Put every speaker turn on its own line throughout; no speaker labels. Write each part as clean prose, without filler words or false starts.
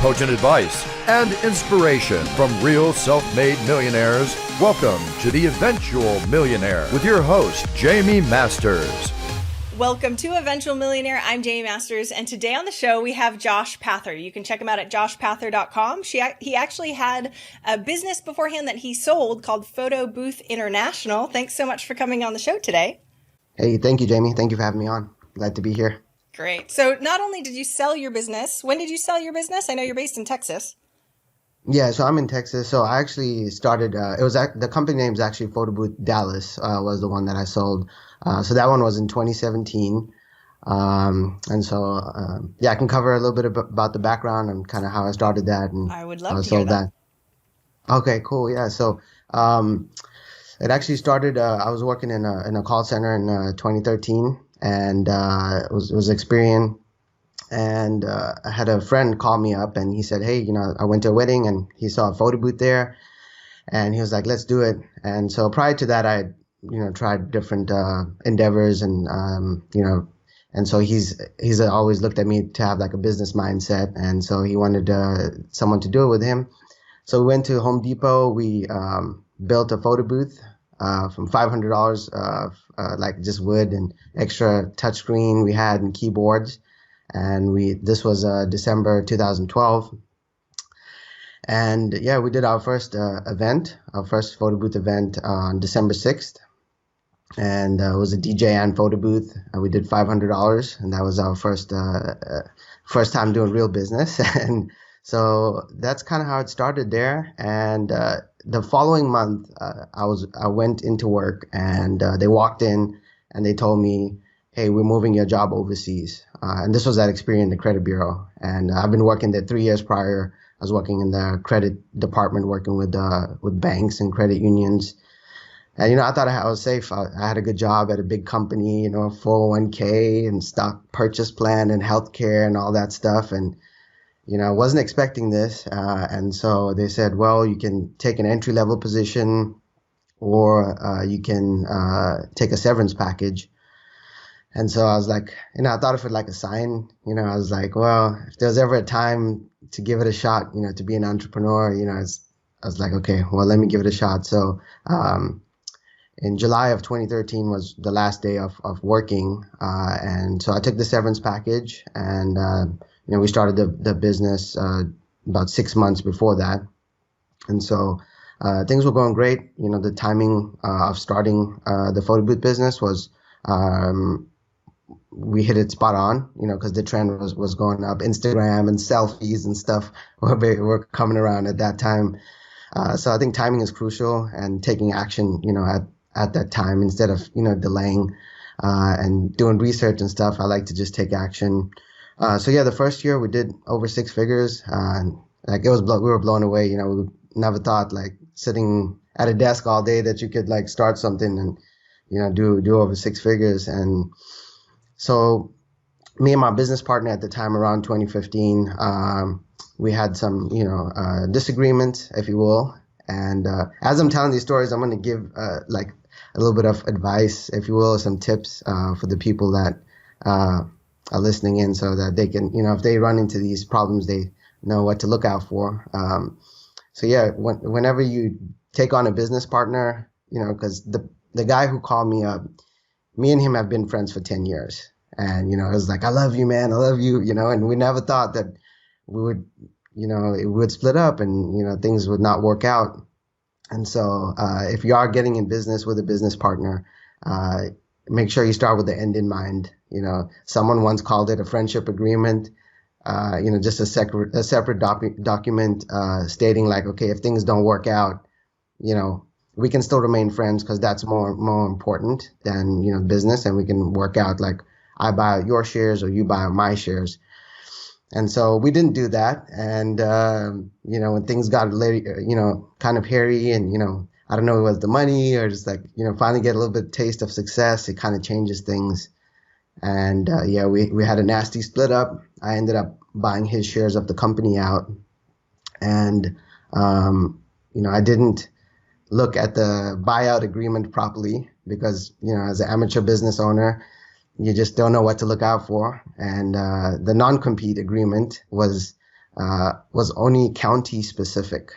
potent advice, and inspiration from real self-made millionaires. Welcome to The Eventual Millionaire with your host, Jaime Masters.
Welcome to Eventual Millionaire. I'm Jaime Masters, and today on the show we have Josh Pather. You can check him out at joshpather.com. He actually had a business beforehand that he sold called Photo Booth International. Thanks so much for coming on the show today.
Hey, thank you, Jaime. Thank you for having me on. Glad to be here.
Great. So not only did you sell your business, when did you sell your business? I know you're based in Texas.
Yeah, so I'm in Texas. So I actually started, the company name is actually Photo Booth Dallas, was the one that I sold. So that one was in 2017. I can cover a little bit about the background and kind of how I started that. And
I would love to hear that.
Okay, cool. Yeah. So, it actually started, I was working in a call center in 2013 and it was Experian. And I had a friend call me up and he said, hey, I went to a wedding and he saw a photo booth there and he was like, let's do it. And so prior to that, I tried different endeavors and so he's always looked at me to have like a business mindset. And so he wanted someone to do it with him. So we went to Home Depot. We built a photo booth from $500, like just wood and extra touchscreen we had and keyboards. And this was December 2012. And yeah, we did our first first photo booth event on December 6th. And it was a DJ and photo booth. We did $500, and that was our first time doing real business. And so that's kind of how it started there. And the following month, I went into work, and they walked in, and they told me, "Hey, we're moving your job overseas." And this was at Experian, the credit bureau. And I've been working there 3 years prior. I was working in the credit department, working with banks and credit unions. And, I thought I was safe. I had a good job at a big company, 401k and stock purchase plan and healthcare and all that stuff. And, I wasn't expecting this. And so they said, well, you can take an entry level position or you can take a severance package. And so I was like, I thought of it like a sign. I was like, well, if there's ever a time to give it a shot, to be an entrepreneur, I was like, okay, well, let me give it a shot. So, in July of 2013 was the last day of working. And so I took the severance package and, we started the business, about 6 months before that. And so, things were going great. The timing, of starting, the photo booth business was, we hit it spot on, because the trend was going up. Instagram and selfies and stuff were coming around at that time. So I think timing is crucial and taking action, at that time instead of, delaying and doing research and stuff. I like to just take action. So yeah, the first year we did over 6 figures. We were blown away. We never thought like sitting at a desk all day that you could like start something and, do over 6 figures. And so me and my business partner at the time around 2015, we had some, disagreements, if you will. And as I'm telling these stories, I'm going to give like a little bit of advice, if you will, some tips for the people that are listening in so that they can, if they run into these problems, they know what to look out for. So yeah, whenever you take on a business partner, because the guy who called me up, me and him have been friends for 10 years. And, it was like, I love you, man. I love you, and we never thought that we would, it would split up and, things would not work out. And so, if you are getting in business with a business partner, make sure you start with the end in mind. Someone once called it a friendship agreement, just a separate document, stating like, okay, if things don't work out, we can still remain friends because that's more important than, business, and we can work out like I buy your shares or you buy my shares. And so we didn't do that. And, when things got, kind of hairy and, I don't know, it was the money or just like, finally get a little bit of taste of success, it kind of changes things. And, we had a nasty split up. I ended up buying his shares of the company out. And, I didn't look at the buyout agreement properly because, as an amateur business owner, you just don't know what to look out for. And the non-compete agreement was was only county specific.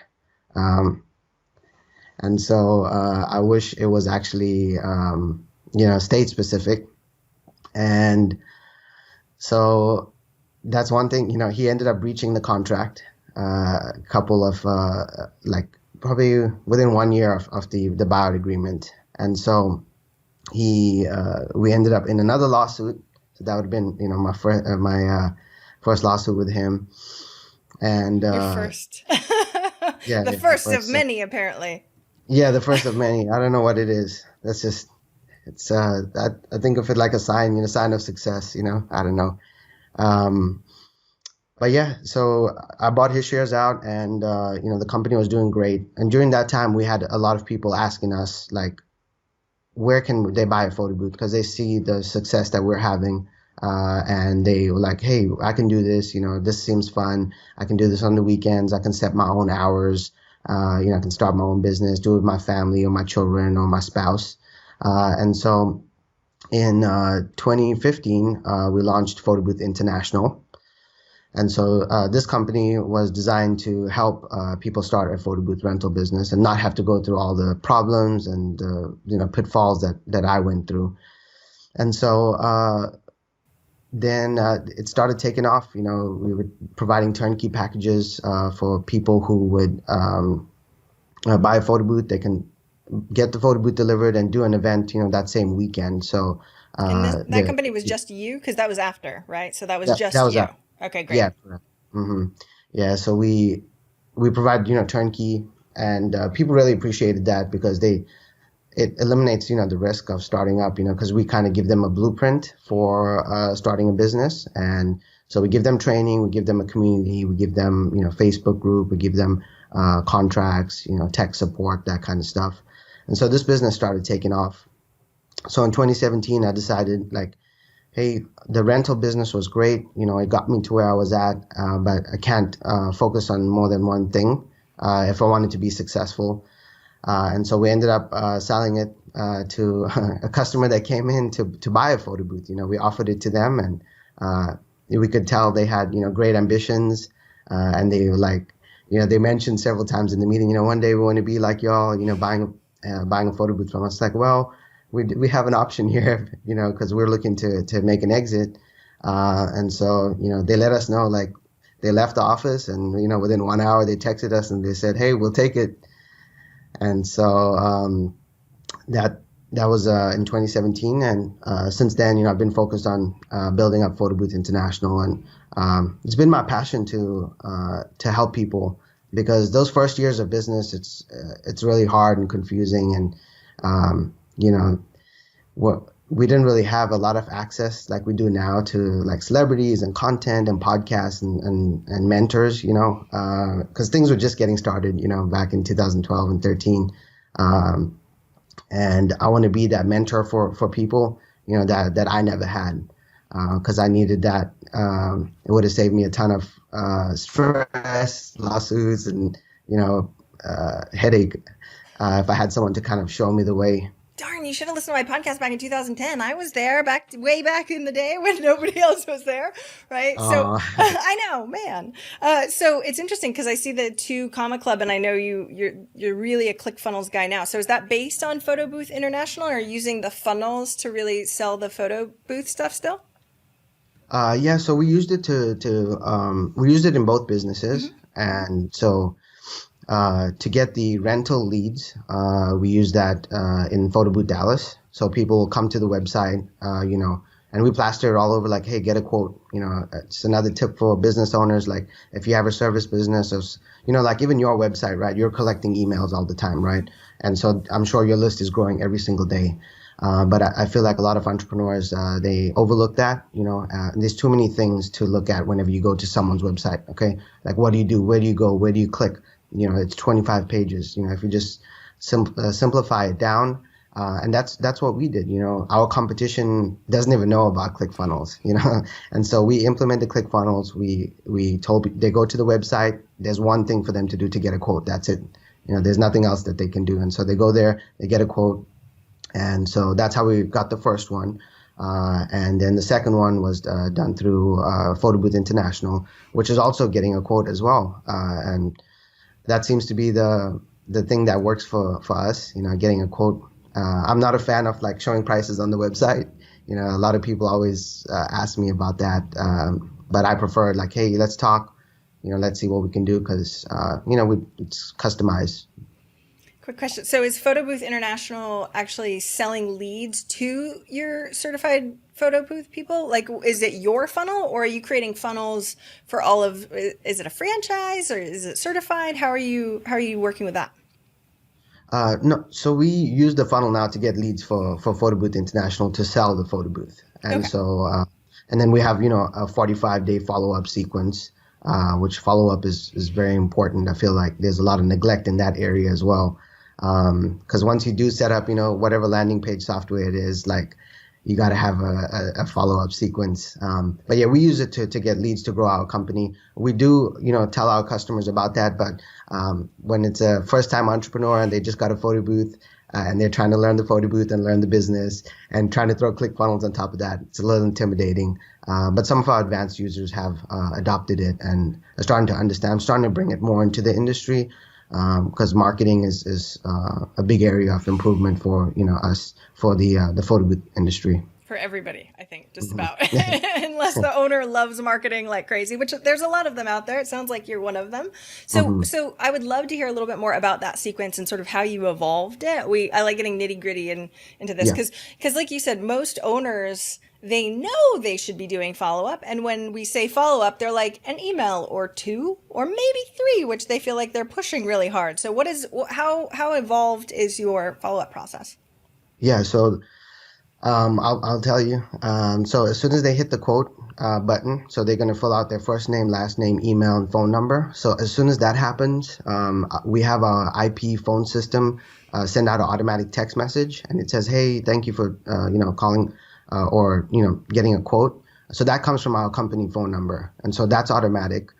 And so I wish it was actually, state specific. And so that's one thing, he ended up breaching the contract a couple of, probably within 1 year of the buyout agreement. And so we ended up in another lawsuit. So that would have been, my first lawsuit with him. And
your first. The first of many, apparently.
Yeah, the first of many. I don't know what it is. That's just, I think of it like a sign, sign of success, I don't know. But yeah, so I bought his shares out, and, the company was doing great. And during that time, we had a lot of people asking us, like, where can they buy a photo booth? Because they see the success that we're having. And they were like, hey, I can do this. This seems fun. I can do this on the weekends. I can set my own hours. I can start my own business, do it with my family or my children or my spouse. And so in 2015, we launched Photo Booth International. And so this company was designed to help people start a photo booth rental business and not have to go through all the problems and pitfalls that I went through. And so then it started taking off. We were providing turnkey packages for people who would buy a photo booth. They can get the photo booth delivered and do an event, that same weekend. So
and that company was just you, because that was after, right? So that was just you. After. Okay, great.
Yeah, correct. Mm-hmm. Yeah, so we provide turnkey, and people really appreciated that because it eliminates the risk of starting up, because we kind of give them a blueprint for starting a business. And so we give them training, we give them a community, we give them Facebook group, we give them contracts, tech support, that kind of stuff. And so this business started taking off. So in 2017, I decided, like, hey, the rental business was great. It got me to where I was at, but I can't focus on more than one thing if I wanted to be successful. And so we ended up selling it to a customer that came in to buy a photo booth. We offered it to them, and we could tell they had great ambitions, and they were like, they mentioned several times in the meeting, one day we want to be like y'all, buying a photo booth from us. Like, well, we have an option here, because we're looking to make an exit. And so, they let us know, like, they left the office, and, within 1 hour they texted us and they said, hey, we'll take it. And so that was in 2017. And since then, I've been focused on building up Photo Booth International. And it's been my passion to help people, because those first years of business, it's really hard and confusing. And, we didn't really have a lot of access like we do now to like celebrities and content and podcasts and mentors, because things were just getting started, back in 2012 and 13. And I want to be that mentor for people, that I never had, because I needed that. It would have saved me a ton of stress, lawsuits, and, headache if I had someone to kind of show me the way.
Darn, you should have listened to my podcast back in 2010. I was there way back in the day when nobody else was there, right? So I know, man. So it's interesting because I see the 2 Comma Club, and I know you're really a ClickFunnels guy now. So is that based on Photo Booth International, or are you using the funnels to really sell the photo booth stuff still?
Yeah, so we used it we used it in both businesses. Mm-hmm. And so to get the rental leads, we use that in Photo Booth Dallas. So people will come to the website, and we plaster it all over, like, hey, get a quote. It's another tip for business owners. Like, if you have a service business, or, like even your website, right? You're collecting emails all the time, right? And so I'm sure your list is growing every single day. But I feel like a lot of entrepreneurs, they overlook that, there's too many things to look at whenever you go to someone's website. Okay. Like, what do you do? Where do you go? Where do you click? It's 25 pages. If you just simplify it down, and that's what we did. Our competition doesn't even know about ClickFunnels, and so we implemented ClickFunnels. We told they go to the website. There's one thing for them to do to get a quote. That's it. There's nothing else that they can do. And so they go there, they get a quote. And so that's how we got the first one. And then the second one was done through Photo Booth International, which is also getting a quote as well. And that seems to be the thing that works for us, getting a quote. I'm not a fan of like showing prices on the website. A lot of people always ask me about that. But I prefer like, hey, let's talk, let's see what we can do because, it's customized.
Quick question. So is Photo Booth International actually selling leads to your certified photo booth people? Like, is it your funnel or are you creating funnels for all of, is it a franchise or is it certified? How are you working with that?
No, so we use the funnel now to get leads for Photo Booth International to sell the photo booth. And
Okay.
so, and then we have, a 45-day follow-up sequence, which follow-up is very important. I feel like there's a lot of neglect in that area as well. Because once you do set up, whatever landing page software it is, like you got to have a follow-up sequence. But yeah, we use it to get leads to grow our company. We do, tell our customers about that. But when it's a first-time entrepreneur and they just got a photo booth and they're trying to learn the photo booth and learn the business and trying to throw ClickFunnels on top of that, it's a little intimidating. But some of our advanced users have adopted it and are starting to understand. I'm starting to bring it more into the industry. Because marketing is a big area of improvement for us for the photo booth industry.
For everybody, I think, just about. Unless the owner loves marketing like crazy, which there's a lot of them out there. It sounds like you're one of them. So I would love to hear a little bit more about that sequence and sort of how you evolved it. I like getting nitty gritty into this because like you said, most owners, they know they should be doing follow-up. And when we say follow-up, they're like an email or two or maybe three, which they feel like they're pushing really hard. So how evolved is your follow-up process?
Yeah, so I'll tell you. So as soon as they hit the quote button, so they're going to fill out their first name, last name, email, and phone number. So as soon as that happens, we have our IP phone system send out an automatic text message, and it says, "Hey, thank you for calling or getting a quote." So that comes from our company phone number, and so that's automatic.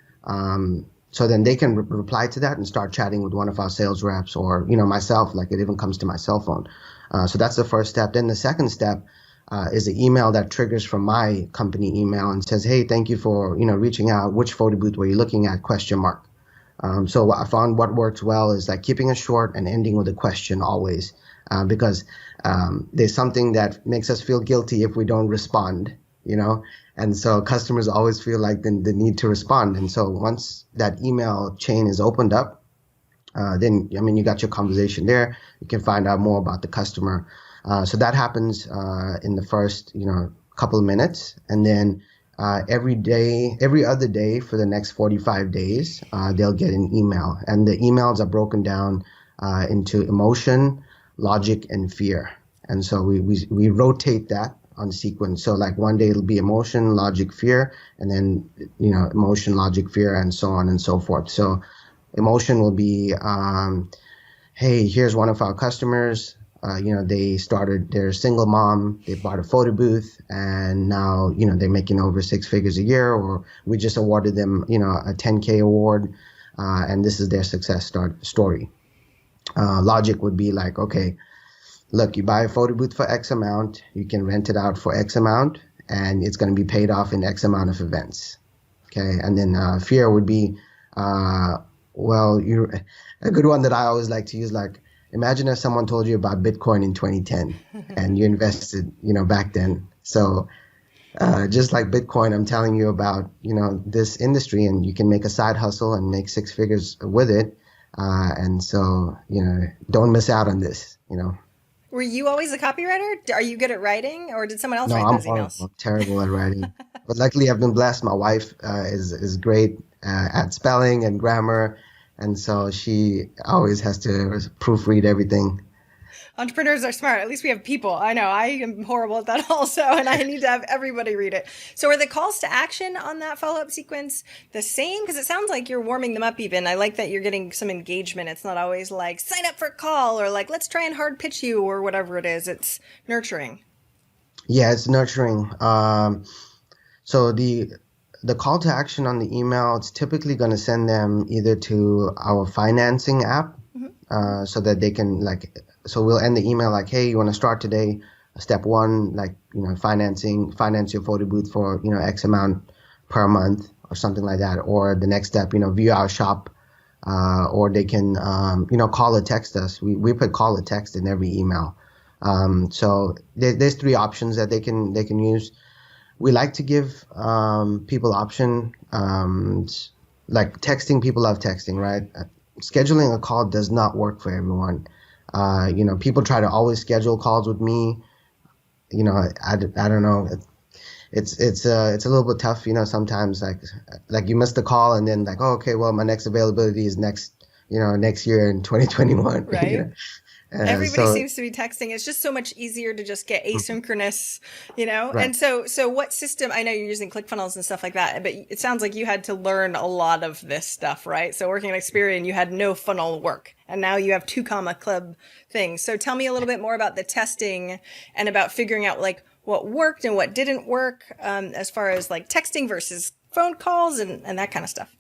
So then they can reply to that and start chatting with one of our sales reps or myself. Like it even comes to my cell phone. So that's the first step. Then the second step is an email that triggers from my company email and says, "Hey, thank you for reaching out. Which photo booth were you looking at? Question mark." So I found what works well is like keeping it short and ending with a question always, because there's something that makes us feel guilty if we don't respond, and so customers always feel like the need to respond. And so once that email chain is opened up, then you got your conversation there. You can find out more about the customer. So that happens in the first couple of minutes, and then every other day for the next 45 days, they'll get an email, and the emails are broken down into emotion, logic, and fear. And so we rotate that on sequence. So like one day it'll be emotion, logic, fear, and then emotion, logic, fear, and so on and so forth. So emotion will be, hey, here's one of our customers. They're a single mom. They bought a photo booth, and now they're making over 6 figures a year. Or we just awarded them a 10K award, and this is their success story. Logic would be like, okay, look, you buy a photo booth for X amount, you can rent it out for X amount, and it's going to be paid off in X amount of events. Okay, and then fear would be, you're a good one that I always like to use. Like, imagine if someone told you about Bitcoin in 2010 and you invested, back then. So just like Bitcoin, I'm telling you about, this industry, and you can make a side hustle and make 6 figures with it. And so, don't miss out on this,
Were you always a copywriter? Are you good at writing, or did someone else
No,
write those emails?
I'm terrible at writing. But luckily, I've been blessed. My wife is great at spelling and grammar. And so she always has to proofread everything.
Entrepreneurs are smart. At least we have people. I know I am horrible at that also, and I need to have everybody read it. So are the calls to action on that follow-up sequence the same? Because it sounds like you're warming them up even. I like that you're getting some engagement. It's not always like, sign up for a call, or like, let's try and hard pitch you, or whatever it is. It's nurturing.
Yeah, it's nurturing. So the call to action on the email, it's typically going to send them either to our financing app, so that they can so we'll end the email like, hey, you want to start today? step one, like, finance your photo booth for, X amount per month or something like that. Or the next step, view our shop, or they can, call or text us. We put call or text in every email. So there's three options that they can use. We like to give people option. Like texting, people love texting, right? Scheduling a call does not work for everyone. People try to always schedule calls with me. I don't know. It's a little bit tough, sometimes like you miss the call and then like, oh, okay, well, my next availability is next year in 2021.
Right. Everybody
So
seems to be texting. It's just so much easier to just get asynchronous,
right.
And so what system, I know you're using ClickFunnels and stuff like that, but it sounds like you had to learn a lot of this stuff, right? So working at Experian, you had no funnel work, and now you have 2 Comma Club things. So tell me a little bit more about the testing and about figuring out like what worked and what didn't work, as far as like texting versus phone calls and that kind of stuff.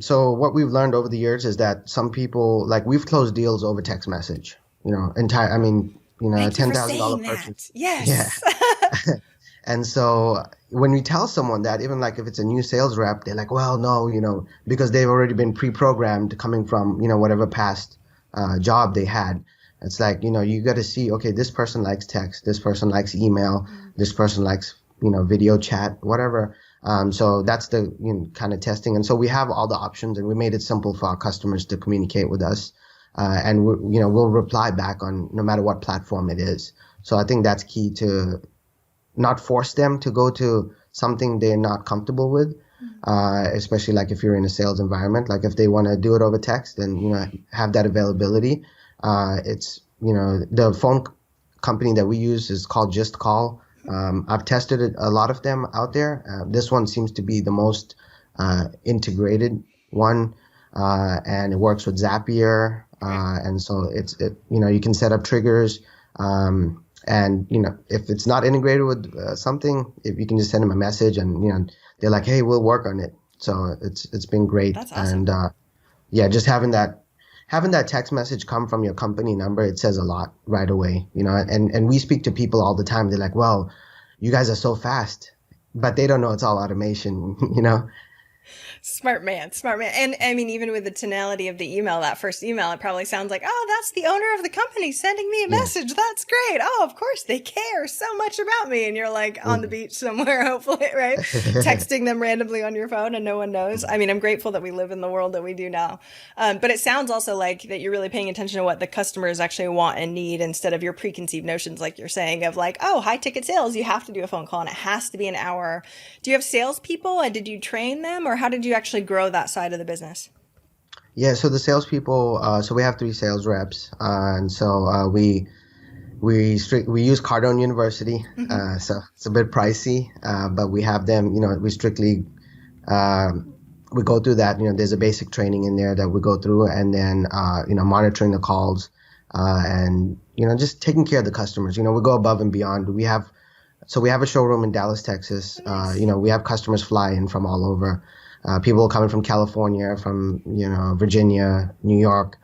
So what we've learned over the years is that some people, like, we've closed deals over text message,
Thank you for
$10,000
saying
purchase.
that. Yes.
Yeah. And so when we tell someone that, even like if it's a new sales rep, they're like, well, no, because they've already been pre-programmed coming from, whatever past job they had. It's like, you got to see, okay, this person likes text, this person likes email, this person likes, video chat, whatever. So that's the kind of testing. And so we have all the options, and we made it simple for our customers to communicate with us. And we'll reply back on no matter what platform it is. So I think that's key, to not force them to go to something they're not comfortable with, especially like if you're in a sales environment. Like if they want to do it over text, then, have that availability. It's, the phone company that we use is called Just Call. I've tested a lot of them out there. This one seems to be the most integrated one, and it works with Zapier. And so you can set up triggers. And if it's not integrated with something, if you can just send them a message, and they're like, hey, we'll work on it. So it's been great.
That's awesome.
And just having that text message come from your company number, it says a lot right away, and we speak to people all the time. They're like, well, you guys are so fast, but they don't know it's all automation,
Smart man. And I mean, even with the tonality of the email, that first email, it probably sounds like, oh, that's the owner of the company sending me a message. That's great. Oh, of course they care so much about me. And you're like on the beach somewhere, hopefully, right? Texting them randomly on your phone and no one knows. I mean, I'm grateful that we live in the world that we do now. But it sounds also like that you're really paying attention to what the customers actually want and need, instead of your preconceived notions, like you're saying, of like, oh, high ticket sales, you have to do a phone call and it has to be an hour. Do you have salespeople, and did you train them, or how did you actually grow that side of the business?
Yeah, so the salespeople, so we have 3 sales reps, and so we use Cardone University, so it's a bit pricey, but we have them. We strictly we go through that. There's a basic training in there that we go through, and then monitoring the calls, and just taking care of the customers. We go above and beyond. We have a showroom in Dallas, Texas.
Nice.
We have customers fly in from all over. People coming from California, from Virginia, New York.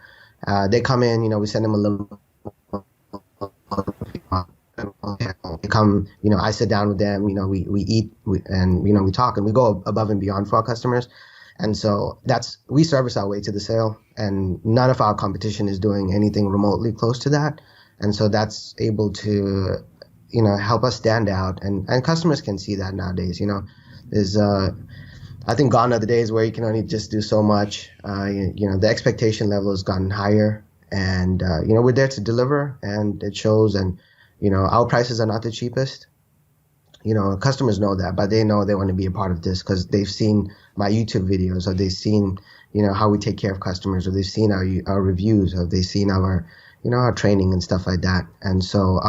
They come in. We send them a little. They come. I sit down with them. We eat, and we talk, and we go above and beyond for our customers. And so we service our way to the sale, and none of our competition is doing anything remotely close to that. And so that's able to, help us stand out, and customers can see that nowadays. There's I think gone are the days where you can only just do so much. The expectation level has gotten higher, and we're there to deliver, and it shows. And our prices are not the cheapest. Customers know that, but they know they want to be a part of this because they've seen my YouTube videos, or they've seen how we take care of customers, or they've seen our reviews, or they've seen our our training and stuff like that. And so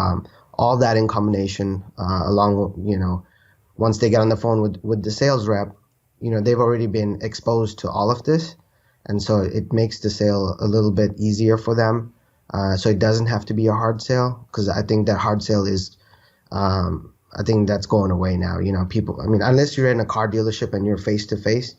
all that in combination, along with once they get on the phone with the sales rep, they've already been exposed to all of this. And so it makes the sale a little bit easier for them. So it doesn't have to be a hard sale, because I think that hard sale is, I think that's going away now. People, unless you're in a car dealership and you're face to face,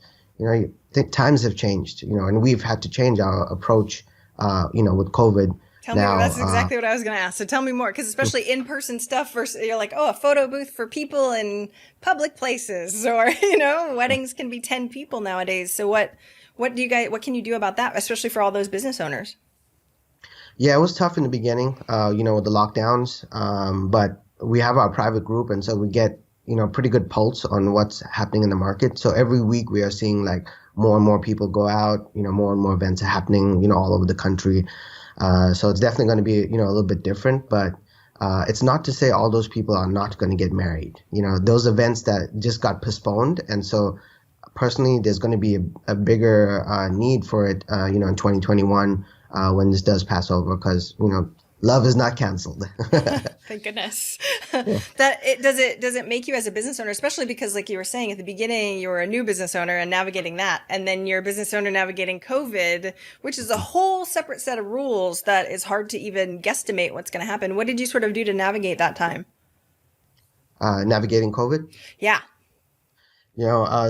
I think times have changed, and we've had to change our approach, with COVID.
Tell me,
Now,
that's exactly what I was going to ask. So tell me more, because especially in-person stuff versus you're like, oh, a photo booth for people in public places, or, weddings can be 10 people nowadays. So what can you do about that, especially for all those business owners?
yeah, it was tough in the beginning, with the lockdowns. But we have our private group, and so we get, pretty good pulse on what's happening in the market. So every week we are seeing like more and more people go out, more and more events are happening, all over the country. So it's definitely going to be, a little bit different, but it's not to say all those people are not going to get married. Those events that just got postponed. And so personally, there's going to be a bigger need for it, in 2021 when this does pass over, because, love is not canceled.
Thank goodness.
Yeah.
Does it make you as a business owner, especially because like you were saying at the beginning, you were a new business owner and navigating that, and then you're a business owner navigating COVID, which is a whole separate set of rules that is hard to even guesstimate what's going to happen. What did you sort of do to navigate that time?
Navigating COVID?
Yeah.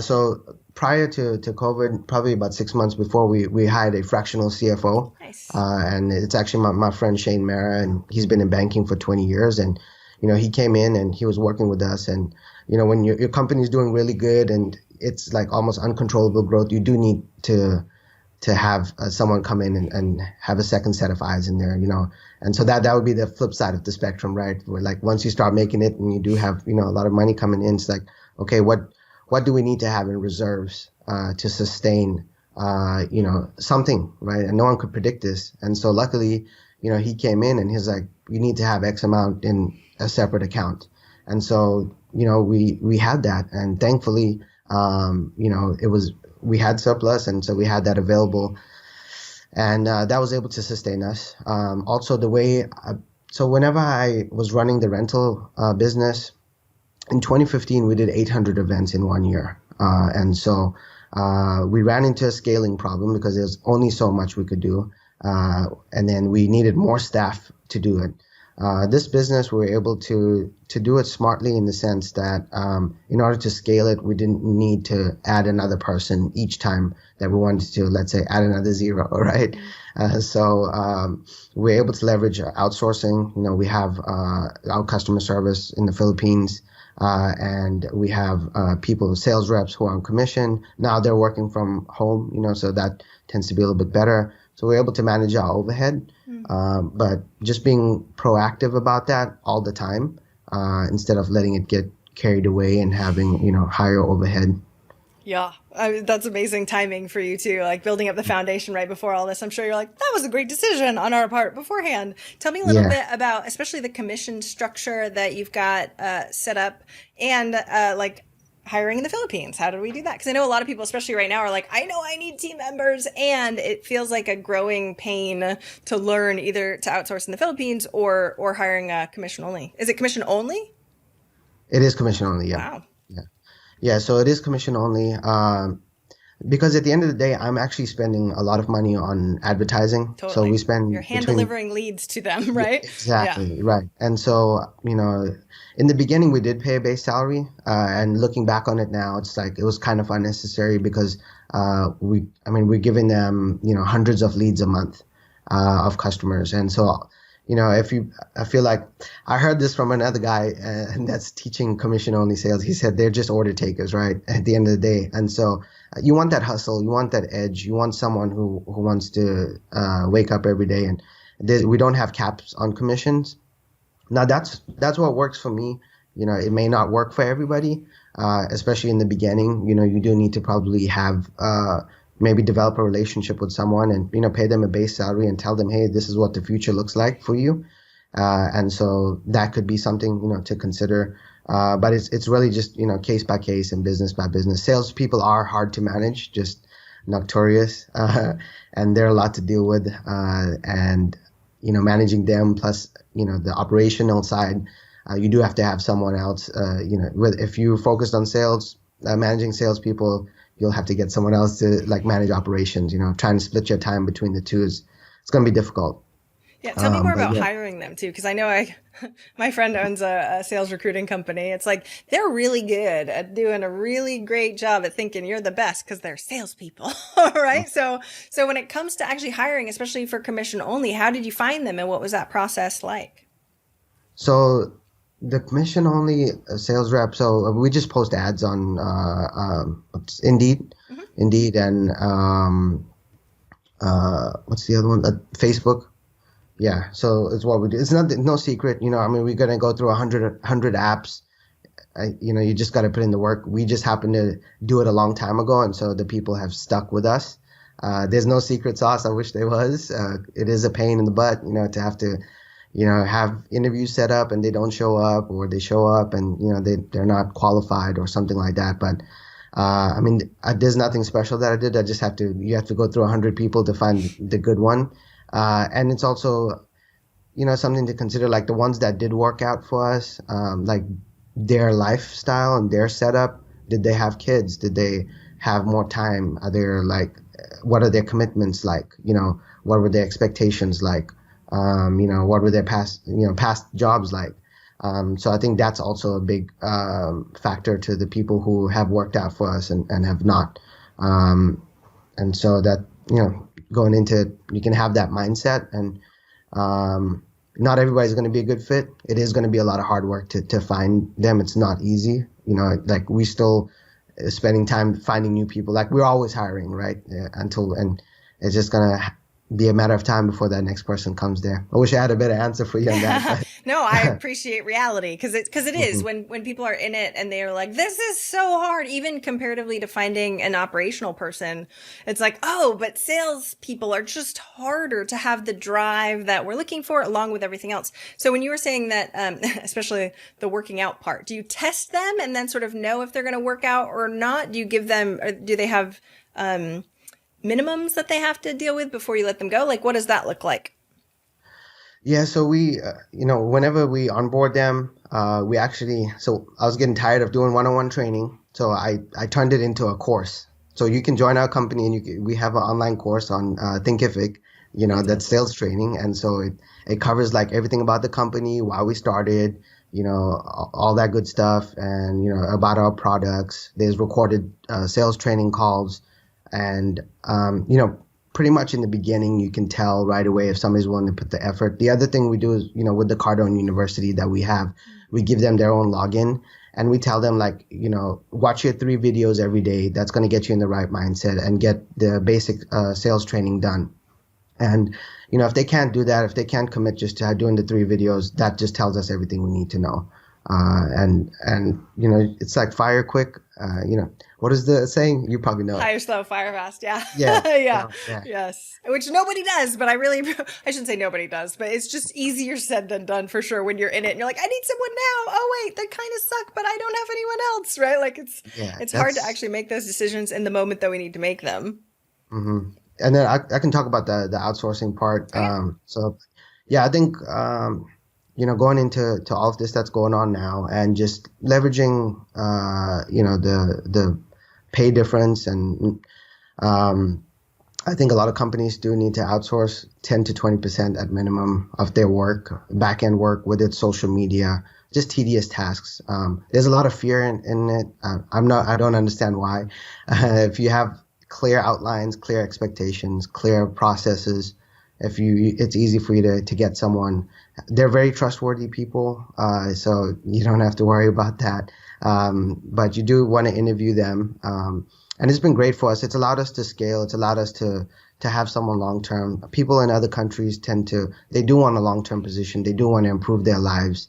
So prior to COVID, probably about 6 months before, we hired a fractional CFO.
Nice.
And it's actually my friend Shane Mara, and he's been in banking for 20 years. And, he came in and he was working with us. And, when your company is doing really good and it's like almost uncontrollable growth, you do need to have someone come in and have a second set of eyes in there, And so that would be the flip side of the spectrum, right? Where like once you start making it and you do have, a lot of money coming in, it's like, okay, what do we need to have in reserves to sustain, something, right? And no one could predict this. And so luckily, he came in and he's like, you need to have X amount in a separate account. And so, we had that. And thankfully, we had surplus. And so we had that available. And that was able to sustain us. Also, so whenever I was running the rental business, in 2015, we did 800 events in 1 year. And so we ran into a scaling problem because there's only so much we could do. And then we needed more staff to do it. This business, we were able to do it smartly in the sense that in order to scale it, we didn't need to add another person each time that we wanted to, let's say, add another zero, right? So we're able to leverage outsourcing. We have our customer service in the Philippines. And we have sales reps who are on commission. Now they're working from home, so that tends to be a little bit better. So we're able to manage our overhead, but just being proactive about that all the time instead of letting it get carried away and having, higher overhead.
Yeah, that's amazing timing for you too, like building up the foundation right before all this. I'm sure you're like, that was a great decision on our part beforehand. Tell me a little bit about, especially the commission structure that you've got set up and like hiring in the Philippines. How did we do that? Because I know a lot of people, especially right now, are like, I know I need team members, and it feels like a growing pain to learn either to outsource in the Philippines or hiring commission only. Is it commission only?
It is commission only, yeah.
Wow.
Yeah, so it is commission only because at the end of the day, I'm actually spending a lot of money on advertising.
Totally.
So we spend
You're delivering leads to them, right?
Exactly, right. And so, in the beginning, we did pay a base salary. And looking back on it now, it's like it was kind of unnecessary because we're giving them, hundreds of leads a month of customers. And so, I feel like I heard this from another guy and that's teaching commission only sales. He said they're just order takers, right? At the end of the day. And so you want that hustle, you want that edge, you want someone who wants to wake up every day. And we don't have caps on commissions. Now that's what works for me. It may not work for everybody, especially in the beginning. You do need to probably have maybe develop a relationship with someone and, pay them a base salary and tell them, hey, this is what the future looks like for you. And so that could be something, to consider. But it's really just, case by case and business by business. Salespeople are hard to manage, just notorious. And they're a lot to deal with. And, managing them plus, the operational side, you do have to have someone else, if you focused on sales, managing salespeople, you'll have to get someone else to like manage operations, trying to split your time between the two it's going to be difficult.
Yeah, tell me more
But
about
yeah.
hiring them too, because I know my friend owns a sales recruiting company. It's like they're really good at doing a really great job at thinking you're the best because they're salespeople, right? So when it comes to actually hiring, especially for commission only, how did you find them, and what was that process like?
So the commission only sales rep. So we just post ads on Indeed,
Hmm.
Indeed, and what's the other one? Facebook. Yeah. So it's what we do. It's not no secret. I mean, we're gonna go through 100 apps. You just got to put in the work. We just happened to do it a long time ago, and so the people have stuck with us. There's no secret sauce. I wish there was. It is a pain in the butt, to have to, have interviews set up and they don't show up, or they show up and they're not qualified or something like that. But I mean, there's nothing special that I did. You have to go through 100 people to find the good one, and it's also something to consider, like the ones that did work out for us, like their lifestyle and their setup. Did they have kids? Did they have more time? What are their commitments like? What were their expectations like? What were their past jobs like? So I think that's also a big factor to the people who have worked out for us and have not. And so that, going into it, you can have that mindset, and not everybody's going to be a good fit. It is going to be a lot of hard work to find them. It's not easy. Like we still spending time finding new people. Like we're always hiring, right? And it's just going to be a matter of time before that next person comes there. I wish I had a better answer for you on that.
No, I appreciate reality because it is
Mhm.
when people are in it and they're like, this is so hard, even comparatively to finding an operational person. It's like, oh, but sales people are just harder to have the drive that we're looking for along with everything else. So when you were saying that, especially the working out part, do you test them and then sort of know if they're going to work out or not? Do you give them, or do they have, minimums that they have to deal with before you let them go? Like, what does that look like?
Yeah, so we, whenever we onboard them, so I was getting tired of doing one-on-one training. So I turned it into a course. So you can join our company and we have an online course on Thinkific, that's sales training. And so it covers like everything about the company, why we started, all that good stuff, and, about our products. There's recorded sales training calls. And, pretty much in the beginning, you can tell right away if somebody's willing to put the effort. The other thing we do is, with the Cardone University that we have, we give them their own login, and we tell them, like, watch your 3 videos every day. That's going to get you in the right mindset and get the basic sales training done. And, if they can't do that, if they can't commit just to doing the 3 videos, that just tells us everything we need to know. And it's like fire quick. What is the saying? You probably know it.
Hire slow, fire fast. Yeah.
Yeah.
Yeah.
Yeah.
Yes. Which nobody does, but I shouldn't say nobody does, but it's just easier said than done for sure when you're in it and you're like, I need someone now. Oh wait, they kind of suck, but I don't have anyone else, right? Like it's hard to actually make those decisions in the moment that we need to make them.
Mm-hmm. And then I can talk about the outsourcing part.
Okay.
So yeah, I think, going into all of this that's going on now, and just leveraging, the pay difference. And I think a lot of companies do need to outsource 10 to 20% at minimum of their work, back-end work, whether it's social media, just tedious tasks. There's a lot of fear in it. I don't understand why. If you have clear outlines, clear expectations, clear processes, it's easy for you to get someone. They're very trustworthy people, so you don't have to worry about that. But you do want to interview them, and it's been great for us. It's allowed us to scale. It's allowed us to have someone long term. People in other countries they do want a long term position. They do want to improve their lives.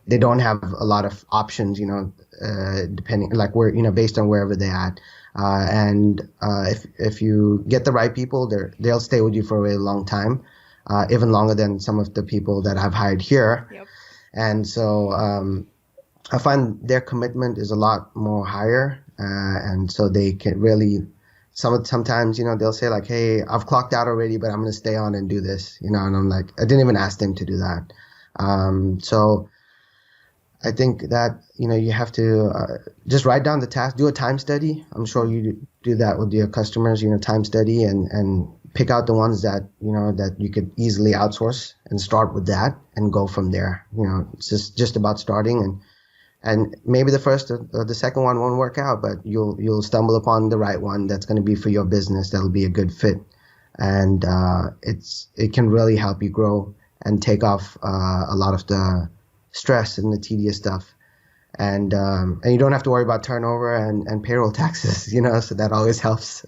They don't have a lot of options, depending, like based on wherever they're at. And if you get the right people, they'll stay with you for a really long time, even longer than some of the people that I've hired here.
Yep.
And so I find their commitment is a lot more higher, and so they can really. Sometimes they'll say like, "Hey, I've clocked out already, but I'm going to stay on and do this," and I'm like, I didn't even ask them to do that. So I think that, you have to just write down the task, do a time study. I'm sure you do that with your customers, time study, and pick out the ones that, that you could easily outsource and start with that and go from there. It's just about starting, and maybe the first or the second one won't work out, but you'll stumble upon the right one that's going to be for your business. That'll be a good fit. And it can really help you grow and take off a lot of the stress and the tedious stuff. And you don't have to worry about turnover and payroll taxes, so that always helps.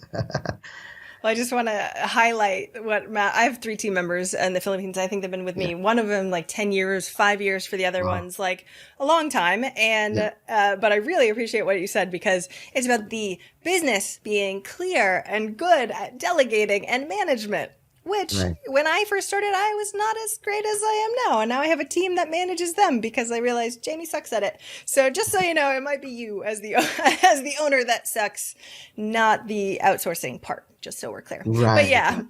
Well, I just want to highlight what Matt, I have 3 team members in the Philippines. I think they've been with me. One of them like 10 years, 5 years for the other ones, like a long time. And, but I really appreciate what you said, because it's about the business being clear and good at delegating and management, which when I first started, I was not as great as I am now. And now I have a team that manages them because I realized Jaime sucks at it. So just so you know, it might be you as the, as the owner that sucks, not the outsourcing part, just so we're clear.
Right.
But yeah,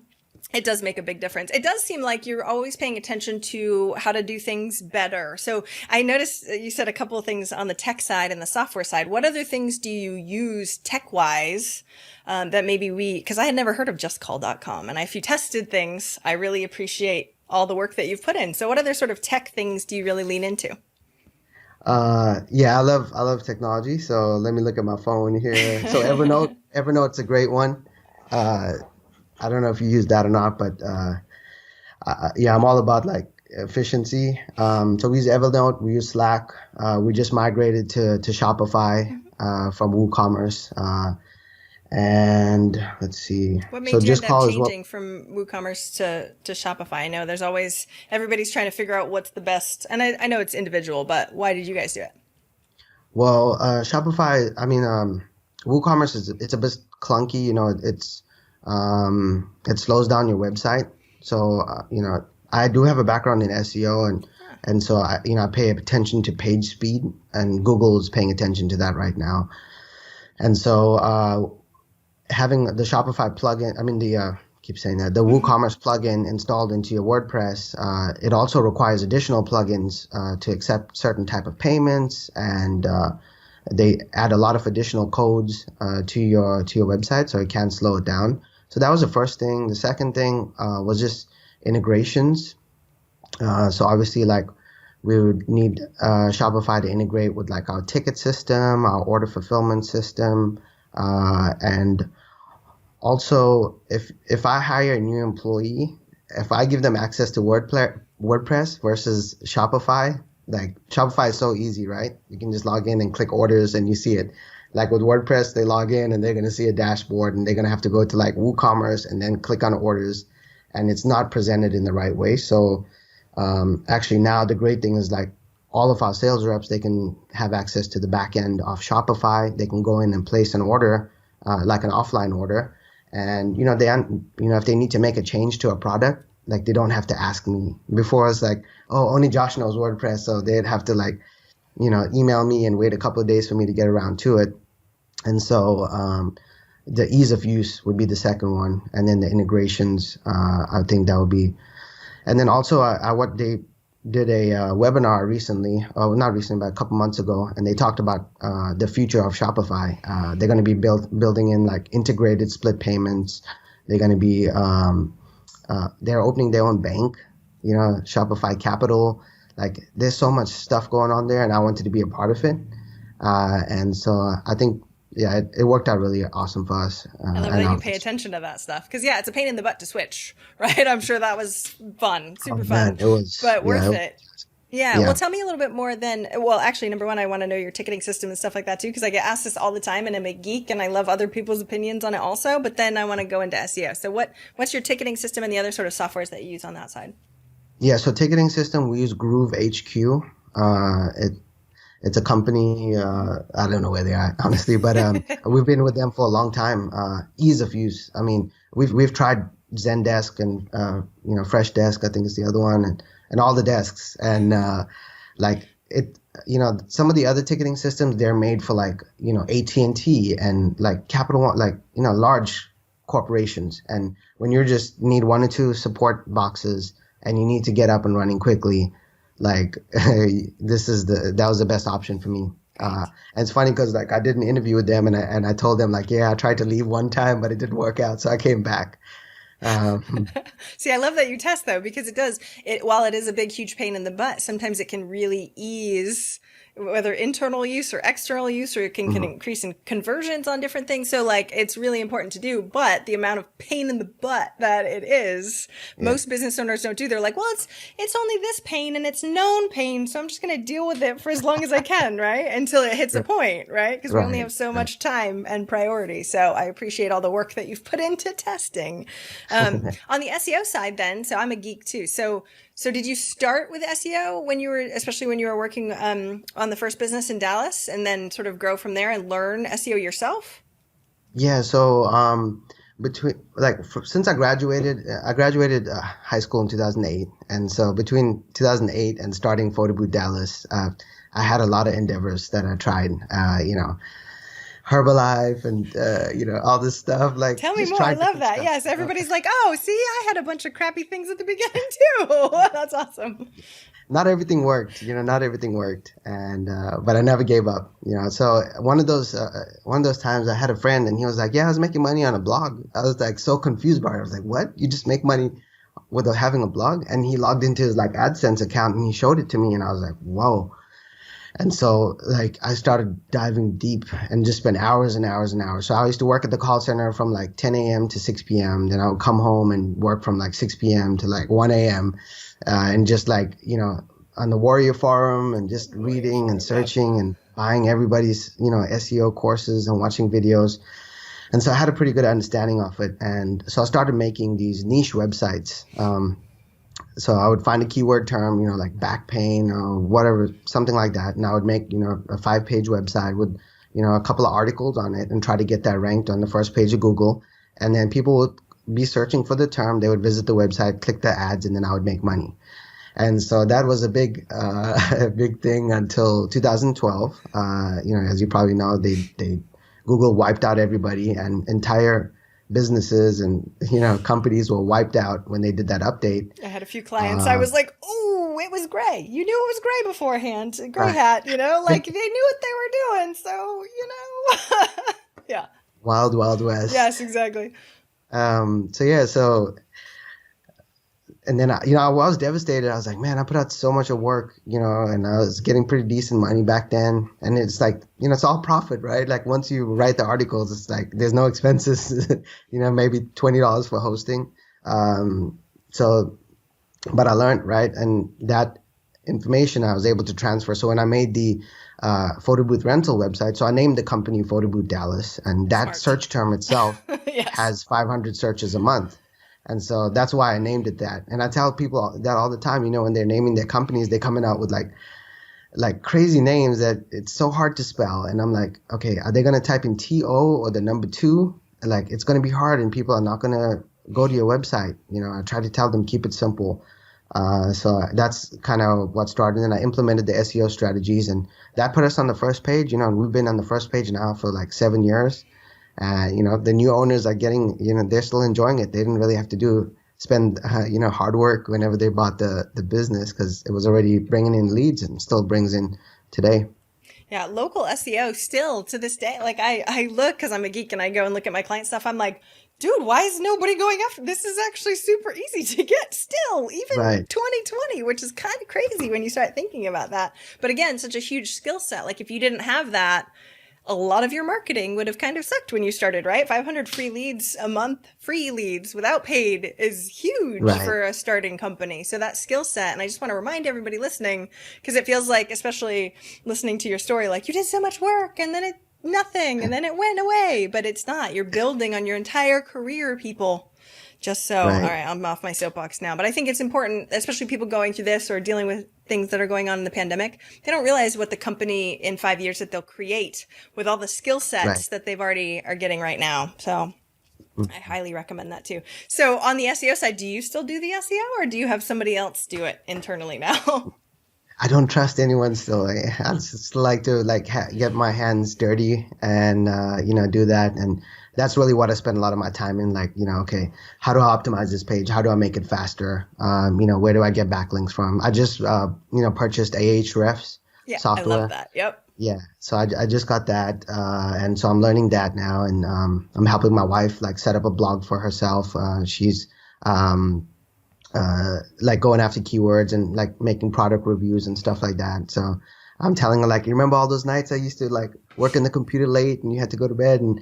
it does make a big difference. It does seem like you're always paying attention to how to do things better. So I noticed you said a couple of things on the tech side and the software side. What other things do you use tech-wise that maybe because I had never heard of justcall.com. And if you tested things, I really appreciate all the work that you've put in. So what other sort of tech things do you really lean into?
I love technology. So let me look at my phone here. So Evernote's a great one. I don't know if you use that or not, but I'm all about like efficiency. So we use Evernote, we use Slack. We just migrated to Shopify from WooCommerce. And let's see.
What made you end up changing from WooCommerce to Shopify? I know there's always, everybody's trying to figure out what's the best. And I know it's individual, but why did you guys do it?
Well, Shopify, WooCommerce it's a bit clunky. It slows down your website. So, I do have a background in SEO and so I pay attention to page speed, and Google is paying attention to that right now. And so, having the Shopify plugin, the WooCommerce plugin installed into your WordPress, it also requires additional plugins to accept certain type of payments, and they add a lot of additional codes to your website, so it can slow it down. So that was the first thing. The second thing was just integrations. So obviously, like, we would need Shopify to integrate with like our ticket system, our order fulfillment system, and also if I hire a new employee, if I give them access to WordPress versus Shopify, like Shopify is so easy, right? You can just log in and click orders and you see it. Like with WordPress, they log in and they're going to see a dashboard, and they're going to have to go to like WooCommerce and then click on orders, and it's not presented in the right way. So actually now the great thing is like all of our sales reps, they can have access to the back end of Shopify. They can go in and place an order, like an offline order. And, if they need to make a change to a product, like they don't have to ask me. Before it's like, oh, only Josh knows WordPress. So they'd have to like, email me and wait a couple of days for me to get around to it. And so the ease of use would be the second one. And then the integrations, I think that would be. And then also they did a webinar recently, not recently, but a couple months ago, and they talked about the future of Shopify. They're going to be building in like integrated split payments. They're going to be they're opening their own bank, Shopify Capital. Like there's so much stuff going on there, and I wanted to be a part of it. And so I think, it worked out really awesome for us.
I love that you pay attention to that stuff. Because, it's a pain in the butt to switch, right? I'm sure that was fun, super fun.
It was,
but worth it. Yeah. Well, tell me a little bit more then. Well, actually, number one, I want to know your ticketing system and stuff like that too, because I get asked this all the time, and I'm a geek and I love other people's opinions on it also. But then I want to go into SEO. So what's your ticketing system and the other sort of softwares that you use on that side?
Yeah. So ticketing system, we use Groove HQ. It's a company, I don't know where they are, honestly, but we've been with them for a long time. Ease of use. I mean, we've tried Zendesk and Freshdesk, I think is the other one, and all the desks. And some of the other ticketing systems, they're made for like, AT&T and like Capital One, like, large corporations. And when you just need one or two support boxes and you need to get up and running quickly, like that was the best option for me. And it's funny because like I did an interview with them and I told them like, I tried to leave one time, but it didn't work out. So I came back.
See, I love that you test though, because while it is a big, huge pain in the butt, sometimes it can really ease whether internal use or external use, or it can increase in conversions on different things. So like, it's really important to do, but the amount of pain in the butt that it is, most business owners don't do. They're like, well, it's only this pain and it's known pain. So I'm just going to deal with it for as long as I can, right? Until it hits a point, right? Because we only have so much time and priority. So I appreciate all the work that you've put into testing. On the SEO side then, so I'm a geek too. So did you start with SEO especially when you were working on the first business in Dallas, and then sort of grow from there and learn SEO yourself?
Yeah. So since I graduated high school in 2008, and so between 2008 and starting Photo Booth Dallas, I had a lot of endeavors that I tried. Herbalife and all this stuff. Like,
tell me more. I love that. Stuff. Yes, everybody's like, oh, see, I had a bunch of crappy things at the beginning too. That's awesome.
Not everything worked. Not everything worked, and but I never gave up. So one of those times I had a friend, and he was like, "Yeah, I was making money on a blog." I was like so confused by it. I was like, "What? You just make money without having a blog?" And he logged into his like AdSense account and he showed it to me, and I was like, "Whoa." And so like I started diving deep and just spent hours and hours and hours. So I used to work at the call center from like 10 a.m. to 6 p.m. Then I would come home and work from like 6 p.m. to like 1 a.m. And just like, on the Warrior Forum and just reading and searching and buying everybody's, SEO courses and watching videos. And so I had a pretty good understanding of it. And so I started making these niche websites. So I would find a keyword term, like back pain or whatever, something like that. And I would make, a 5-page website with, a couple of articles on it and try to get that ranked on the first page of Google. And then people would be searching for the term. They would visit the website, click the ads, and then I would make money. And so that was a big thing until 2012. As you probably know, Google wiped out everybody, and entire businesses and companies were wiped out when they did that update.
I had a few clients. I was like, "Oh, it was gray. You knew it was gray beforehand. Gray hat, like they knew what they were doing." So yeah.
Wild West.
Yes, exactly.
And then I was devastated. I was like, man, I put out so much of work, and I was getting pretty decent money back then. And it's like, it's all profit, right? Like once you write the articles, it's like there's no expenses, maybe $20 for hosting. But I learned, right? And that information I was able to transfer. So when I made the photo booth rental website, so I named the company Photo Booth Dallas, and that search term itself has 500 searches a month. And so that's why I named it that. And I tell people that all the time, when they're naming their companies, they're coming out with like crazy names that it's so hard to spell. And I'm like, okay, are they going to type in TO or the number 2? Like, it's going to be hard and people are not going to go to your website. I try to tell them, keep it simple. So that's kind of what started. And I implemented the SEO strategies, and that put us on the first page, and we've been on the first page now for like 7 years. The new owners are getting, they're still enjoying it. They didn't really have to spend hard work whenever they bought the business, because it was already bringing in leads and still brings in today.
Yeah, local SEO still to this day. Like I look, because I'm a geek and I go and look at my client stuff. I'm like, dude, why is nobody going after this? Is actually super easy to get still, even 2020, which is kind of crazy when you start thinking about that. But again, such a huge skill set. Like if you didn't have that, a lot of your marketing would have kind of sucked when you started, right? 500 free leads a month, free leads without paid, is huge for a starting company. So that skill set, and I just want to remind everybody listening, because it feels like, especially listening to your story, like you did so much work and then nothing, and then it went away, but it's not. You're building on your entire career, people. Just so, all right, I'm off my soapbox now. But I think it's important, especially people going through this or dealing with things that are going on in the pandemic. They don't realize what the company in 5 years that they'll create with all the skill sets that they've already are getting right now. So I highly recommend that too. So on the SEO side, do you still do the SEO, or do you have somebody else do it internally now?
I don't trust anyone still. I just like to get my hands dirty and, do that. And that's really what I spend a lot of my time in. Okay, how do I optimize this page? How do I make it faster? Where do I get backlinks from? I just, purchased Ahrefs software.
I love that. Yep.
Yeah, so I just got that, and so I'm learning that now, and I'm helping my wife like set up a blog for herself. She's um, like going after keywords and like making product reviews and stuff like that. So I'm telling her like, you remember all those nights I used to like work in the computer late and you had to go to bed, and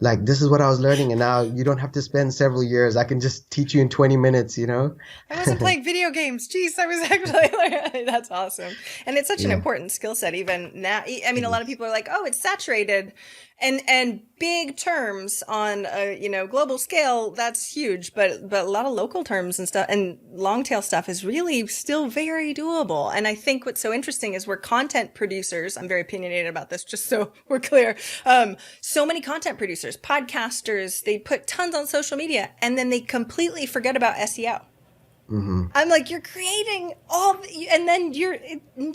like this is what I was learning, and now you don't have to spend several years. I can just teach you in 20 minutes, you know?
I wasn't playing video games. Jeez, I was actually that's awesome. And it's such an
Yeah.
important skill set even now. I mean, a lot of people are like, "Oh, it's saturated." And big terms on a, global scale, that's huge, but a lot of local terms and stuff and long tail stuff is really still very doable. And I think what's so interesting is we're content producers. I'm very opinionated about this, just so we're clear. So many content producers, podcasters, they put tons on social media and then they completely forget about SEO. I'm like, you're creating and then you're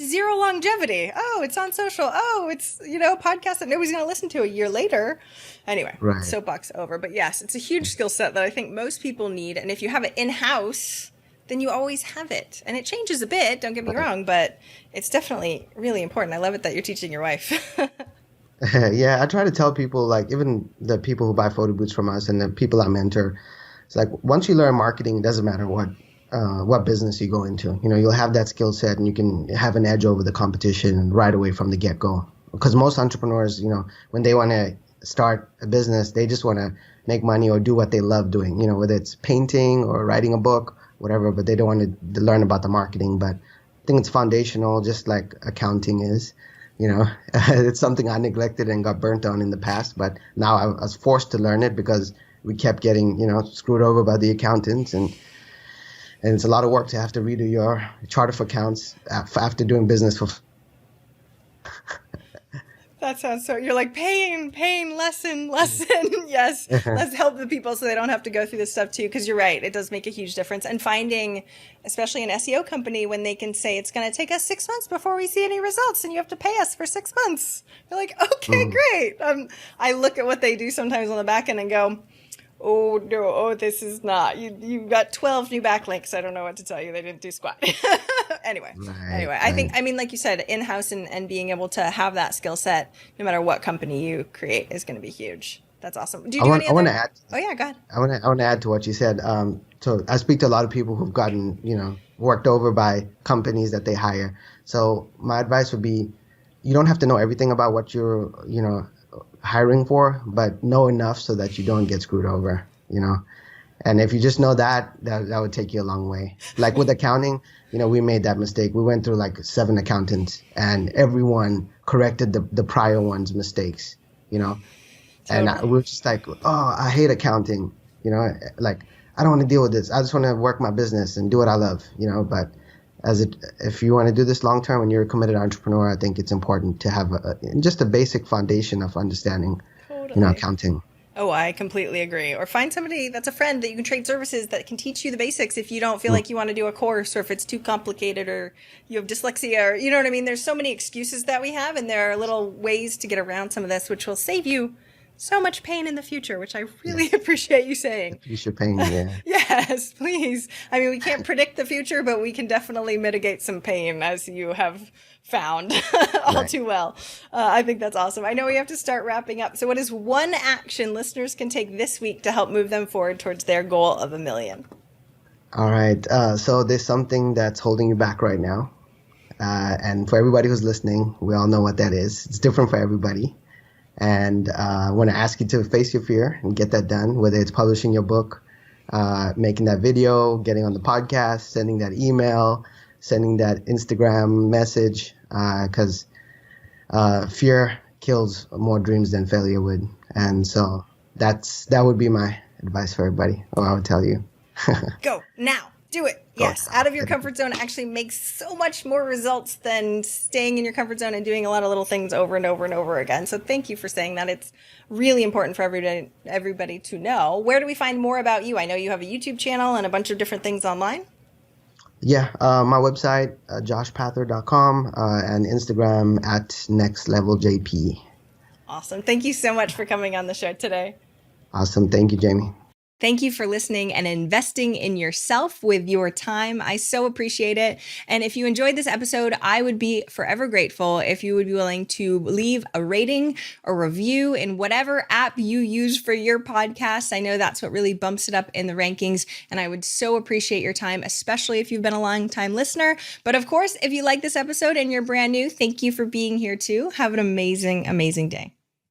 zero longevity. Oh, it's on social. Oh, it's, podcast that nobody's going to listen to a year later. Anyway,
Right.
soapbox over. But yes, it's a huge skill set that I think most people need. And if you have it in-house, then you always have it. And it changes a bit, don't get me wrong, but it's definitely really important. I love it that you're teaching your wife.
Yeah, I try to tell people, like even the people who buy photo booths from us and the people I mentor, it's like once you learn marketing, it doesn't matter what business you go into. You'll have that skill set and you can have an edge over the competition right away from the get-go. Because most entrepreneurs, when they want to start a business, they just want to make money or do what they love doing, whether it's painting or writing a book, whatever, but they don't want to learn about the marketing. But I think it's foundational, just like accounting is. It's something I neglected and got burnt on in the past, but now I was forced to learn it because we kept getting, screwed over by the accountants, and it's a lot of work to have to redo your chart of accounts after doing business for.
That sounds so, you're like pain, lesson. Yes. Let's help the people so they don't have to go through this stuff too. Cause you're right. It does make a huge difference. And finding, especially an SEO company, when they can say it's going to take us 6 months before we see any results and you have to pay us for 6 months. You're like, okay, great. I look at what they do sometimes on the back end and go, oh no, this is not, you got 12 new backlinks. I don't know what to tell you. They didn't do squat. Anyway, I mean, like you said, in-house and being able to have that skill set, no matter what company you create, is going to be huge. That's awesome. Do you do any other?
I want to add.
Oh yeah, go ahead.
I want to add to what you said. So I speak to a lot of people who've gotten, worked over by companies that they hire. So my advice would be, you don't have to know everything about what you're, hiring for, but know enough so that you don't get screwed over, And if you just know that would take you a long way. Like with accounting, we made that mistake. We went through like 7 accountants and everyone corrected the prior one's mistakes,
Totally.
And we were just like, oh, I hate accounting, like I don't want to deal with this. I just want to work my business and do what I love, but if you want to do this long term and you're a committed entrepreneur, I think it's important to have just a basic foundation of understanding,
Totally.
Accounting.
Oh, I completely agree. Or find somebody that's a friend that you can trade services that can teach you the basics if you don't feel like you want to do a course, or if it's too complicated, or you have dyslexia, or you know what I mean? There's so many excuses that we have, and there are little ways to get around some of this, which will save you so much pain in the future, which I really appreciate you saying.
Future pain, yeah.
Yes, please. I mean, we can't predict the future, but we can definitely mitigate some pain, as you have found all too well. I think that's awesome. I know we have to start wrapping up. So what is one action listeners can take this week to help move them forward towards their goal of 1 million?
All right. So there's something that's holding you back right now. And for everybody who's listening, we all know what that is. It's different for everybody. And I want to ask you to face your fear and get that done, whether it's publishing your book, making that video, getting on the podcast, sending that email, sending that Instagram message, because fear kills more dreams than failure would. And so that would be my advice for everybody, or I would tell you.
Go now. Do it. Yes. Out of your comfort zone actually makes so much more results than staying in your comfort zone and doing a lot of little things over and over and over again. So thank you for saying that. It's really important for everybody to know. Where do we find more about you? I know you have a YouTube channel and a bunch of different things online.
Yeah, my website, joshpather.com, and Instagram at nextleveljp.
Awesome. Thank you so much for coming on the show today.
Awesome. Thank you, Jamie.
Thank you for listening and investing in yourself with your time. I so appreciate it. And if you enjoyed this episode, I would be forever grateful if you would be willing to leave a rating or review in whatever app you use for your podcast. I know that's what really bumps it up in the rankings, and I would so appreciate your time, especially if you've been a long-time listener. But of course, if you like this episode and you're brand new, thank you for being here too. Have an amazing, amazing day.